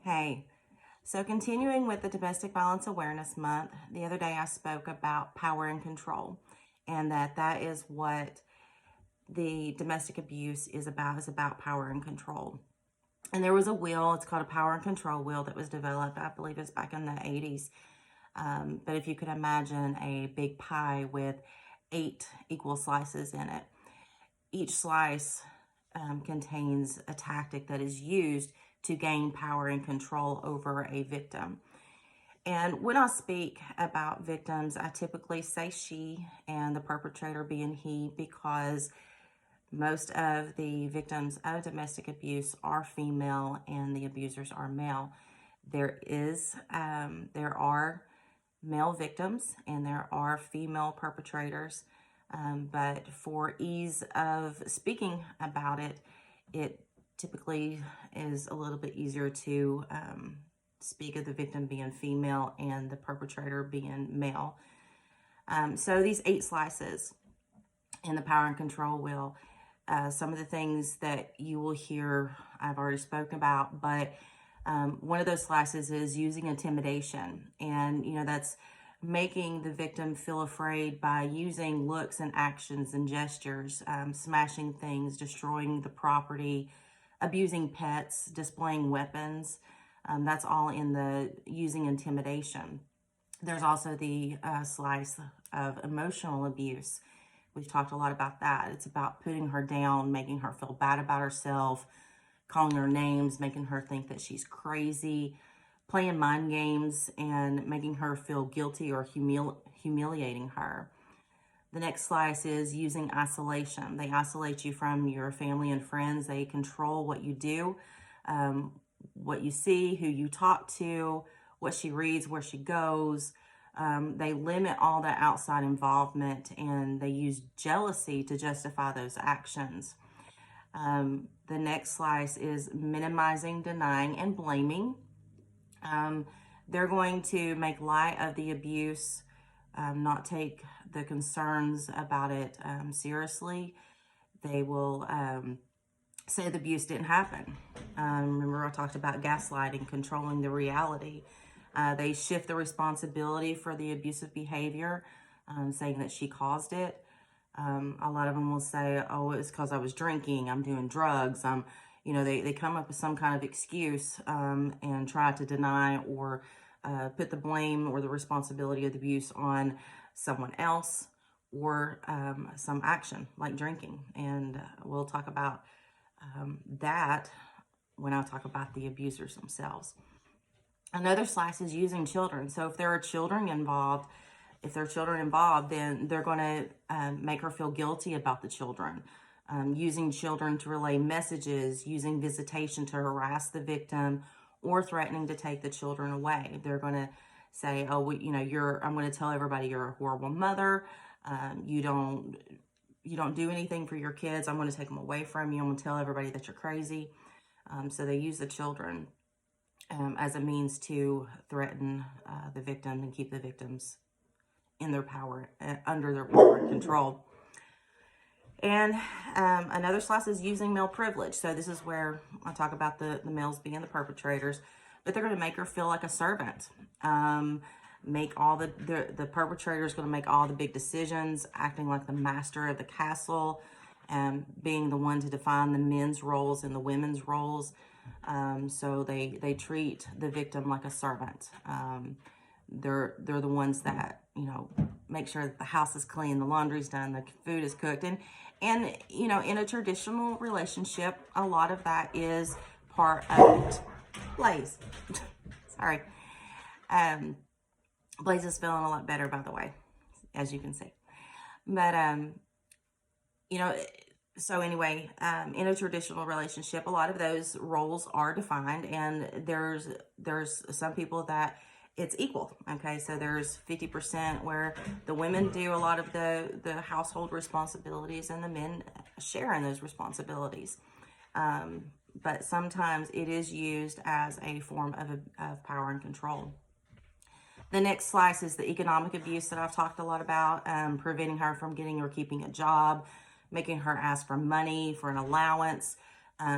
Hey, so continuing with the Domestic Violence Awareness Month, the other day I spoke about power and control, and that is what the domestic abuse is about power and control. And there was a wheel, it's called a power and control wheel that was developed, I believe it's back in the 80s. But if you could imagine a big pie with 8 equal slices in it, each slice contains a tactic that is used to gain power and control over a victim. And when I speak about victims, I typically say she and the perpetrator being he, because most of the victims of domestic abuse are female and the abusers are male. There are male victims and there are female perpetrators. But for ease of speaking about it, it typically is a little bit easier to speak of the victim being female and the perpetrator being male. So these 8 slices in the power and control wheel, some of the things that you will hear I've already spoken about, but one of those slices is using intimidation. And, that's making the victim feel afraid by using looks and actions and gestures, smashing things, destroying the property, abusing pets, displaying weapons. That's all in the using intimidation. There's also the slice of emotional abuse. We've talked a lot about that. It's about putting her down, making her feel bad about herself, calling her names, making her think that she's crazy, playing mind games, and making her feel guilty or humiliating her. The next slice is using isolation. They isolate you from your family and friends. They control what you do, what you see, who you talk to, what she reads, where she goes. They limit all that outside involvement, and they use jealousy to justify those actions. The next slice is minimizing, denying, and blaming. They're going to make light of the abuse, not take the concerns about it seriously. They will say the abuse didn't happen. Remember I talked about gaslighting, controlling the reality. They shift the responsibility for the abusive behavior, saying that she caused it. A lot of them will say, oh, it's because I was drinking, I'm doing drugs. They come up with some kind of excuse and try to deny or put the blame or the responsibility of the abuse on someone else or some action like drinking. And we'll talk about that when I talk about the abusers themselves. Another slice is using children. So if there are children involved, then they're going to make her feel guilty about the children. Using children to relay messages, using visitation to harass the victim, or threatening to take the children away. They're going to say, oh, I'm going to tell everybody you're a horrible mother. You don't do anything for your kids. I'm going to take them away from you. I'm going to tell everybody that you're crazy. So they use the children as a means to threaten the victim and keep the victims in their power, under their power and control. And another slice is using male privilege. So this is where I talk about the males being the perpetrators, but they're going to make her feel like a servant. Make all the perpetrator is going to make all the big decisions, acting like the master of the castle, and being the one to define the men's roles and the women's roles. So they treat the victim like a servant. They're the ones that, make sure that the house is clean, the laundry's done, the food is cooked. And in a traditional relationship, a lot of that is part of it. Blaze. Sorry. Blaze is feeling a lot better, by the way, as you can see. But, so anyway, in a traditional relationship, a lot of those roles are defined, and there's some people that it's equal. Okay, so there's 50% where the women do a lot of the household responsibilities and the men share in those responsibilities. But sometimes it is used as a form of power and control. The next slice is the economic abuse that I've talked a lot about, preventing her from getting or keeping a job, making her ask for money, for an allowance.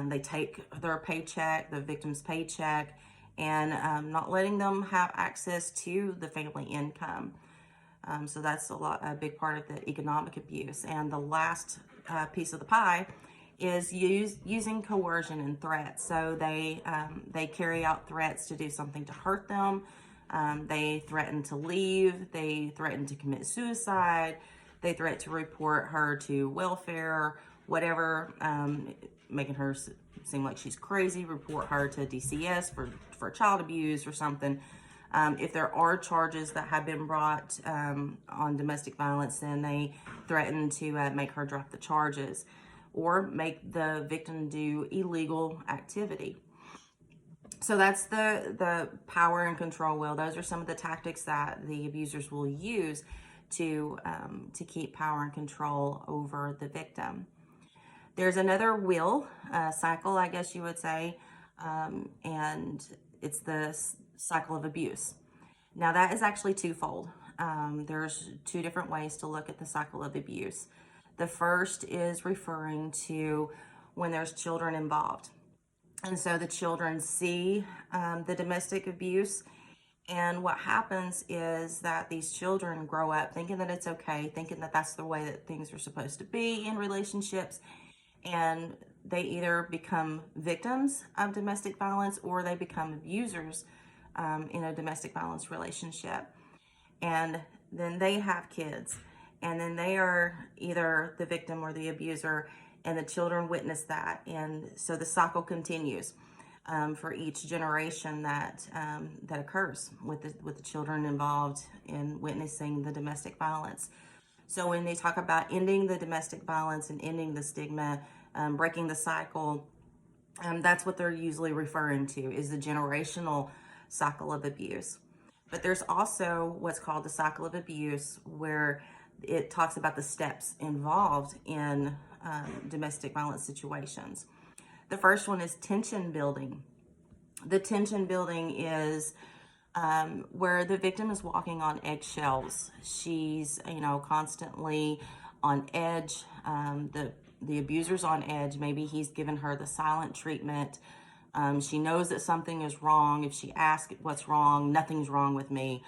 They take their paycheck, the victim's paycheck, and not letting them have access to the family income. So that's a big part of the economic abuse. And the last piece of the pie is using coercion and threats. So they carry out threats to do something to hurt them. They threaten to leave. They threaten to commit suicide. They threaten to report her to welfare, whatever, making her seem like she's crazy. Report her to DCS for child abuse or something. If there are charges that have been brought on domestic violence, then they threaten to make her drop the charges or make the victim do illegal activity. So that's the power and control will. Those are some of the tactics that the abusers will use to keep power and control over the victim. There's another will cycle, I guess you would say, and it's the cycle of abuse. Now that is actually twofold. There's two different ways to look at the cycle of abuse. The first is referring to when there's children involved. And so the children see the domestic abuse, and what happens is that these children grow up thinking that it's okay, thinking that that's the way that things are supposed to be in relationships, and they either become victims of domestic violence or they become abusers in a domestic violence relationship. And then they have kids, and then they are either the victim or the abuser, and the children witness that. And so the cycle continues for each generation that occurs with the children involved in witnessing the domestic violence. So when they talk about ending the domestic violence and ending the stigma, breaking the cycle, that's what they're usually referring to, is the generational cycle of abuse. But there's also what's called the cycle of abuse, where it talks about the steps involved in domestic violence situations. The first one is tension building. The tension building is where the victim is walking on eggshells. She's, constantly on edge. The abuser's on edge. Maybe he's given her the silent treatment. She knows that something is wrong. If she asks what's wrong, nothing's wrong with me.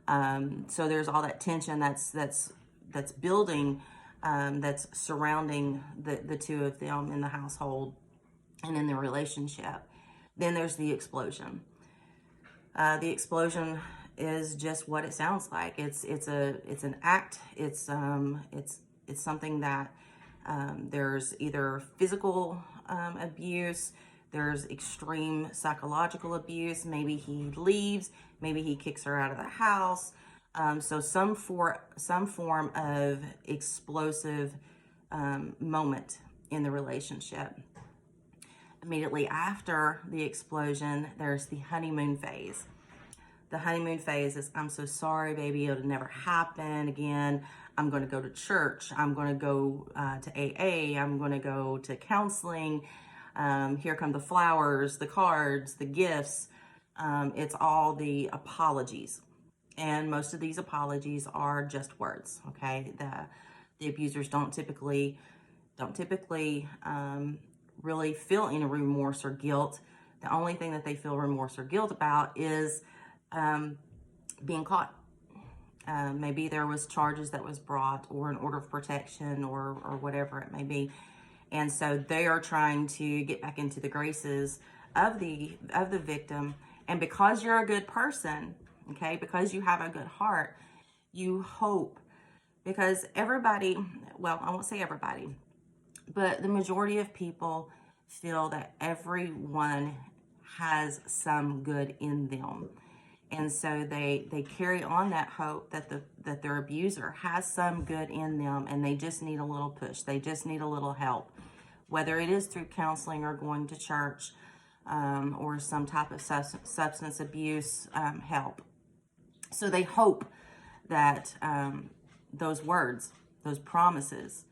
So there's all that tension that's building, that's surrounding the two of them in the household and in the relationship. Then there's the explosion. The explosion is just what it sounds like. It's an act. It's something that there's either physical abuse, there's extreme psychological abuse. Maybe he leaves. Maybe he kicks her out of the house. So some form of explosive moment in the relationship. Immediately after the explosion, there's the honeymoon phase. The honeymoon phase is, I'm so sorry, baby, it'll never happen again. I'm going to go to church. I'm going to go to AA. I'm going to go to counseling. Here come the flowers, the cards, the gifts. It's all the apologies. And most of these apologies are just words, okay? The abusers don't typically really feel any remorse or guilt. The only thing that they feel remorse or guilt about is being caught. Maybe there was charges that was brought, or an order of protection, or whatever it may be. And so they are trying to get back into the graces of the victim. And because you're a good person, okay, because you have a good heart, you hope, because everybody, well, I won't say everybody, but the majority of people feel that everyone has some good in them. And so they carry on that hope that their abuser has some good in them, and they just need a little push. They just need a little help, whether it is through counseling or going to church, or some type of substance abuse help. So they hope that those words, those promises,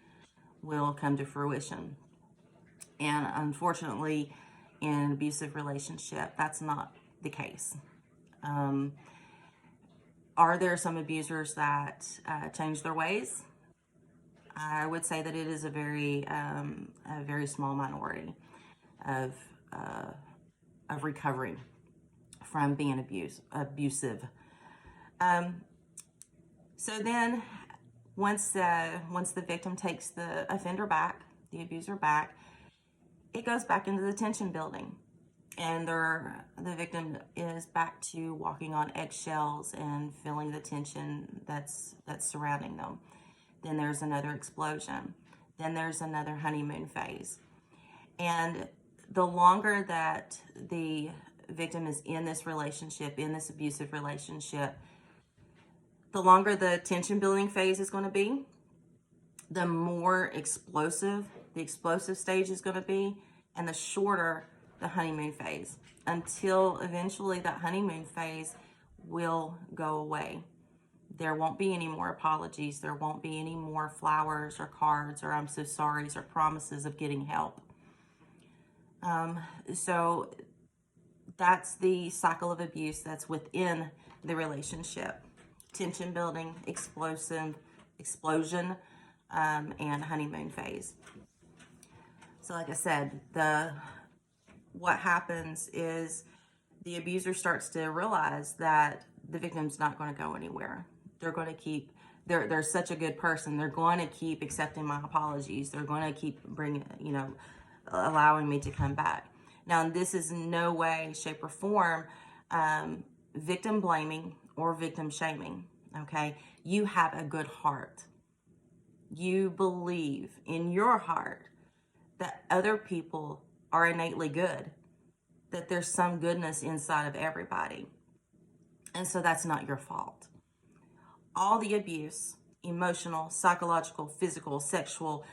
will come to fruition. And unfortunately, in an abusive relationship, that's not the case. Are there some abusers that change their ways? I would say that it is a very small minority of recovering from being abusive. So then once the victim takes the offender back, the abuser back, it goes back into the tension building. And the victim is back to walking on eggshells and feeling the tension that's surrounding them. Then there's another explosion. Then there's another honeymoon phase. And the longer that the victim is in this relationship, in this abusive relationship, the longer the tension building phase is going to be, the more explosive the explosive stage is going to be, and the shorter the honeymoon phase, until eventually that honeymoon phase will go away. There won't be any more apologies. There won't be any more flowers or cards or I'm so sorries or promises of getting help. So that's the cycle of abuse that's within the relationship. Tension building, explosion, and honeymoon phase. So like I said, what happens is the abuser starts to realize that the victim's not going to go anywhere. They're going to keep, they're such a good person. They're going to keep accepting my apologies. They're going to keep allowing me to come back. Now, this is in no way, shape, or form victim blaming or victim shaming, okay? You have a good heart. You believe in your heart that other people are innately good, that there's some goodness inside of everybody. And so that's not your fault. All the abuse, emotional, psychological, physical, sexual,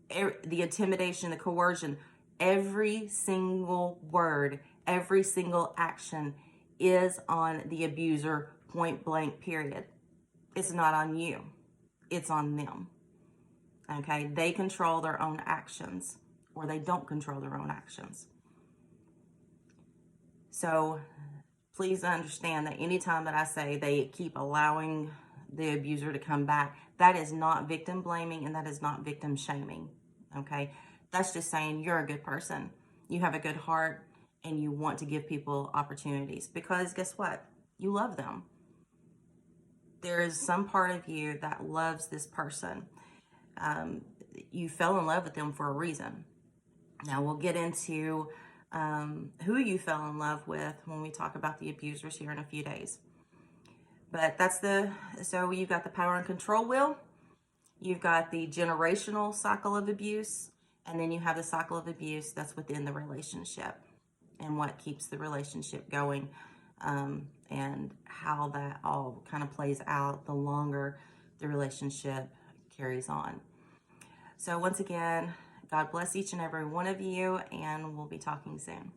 the intimidation, the coercion, every single word, every single action is on the abuser, point blank, period. It's not on you. It's on them. Okay? They control their own actions, or they don't control their own actions. So please understand that anytime that I say they keep allowing the abuser to come back, that is not victim blaming and that is not victim shaming. Okay? That's just saying you're a good person. You have a good heart and you want to give people opportunities, because guess what? You love them. There is some part of you that loves this person. You fell in love with them for a reason. Now we'll get into who you fell in love with when we talk about the abusers here in a few days. But so you've got the power and control wheel, you've got the generational cycle of abuse, and then you have the cycle of abuse that's within the relationship and what keeps the relationship going, and how that all kind of plays out the longer the relationship carries on. So once again, God bless each and every one of you, and we'll be talking soon.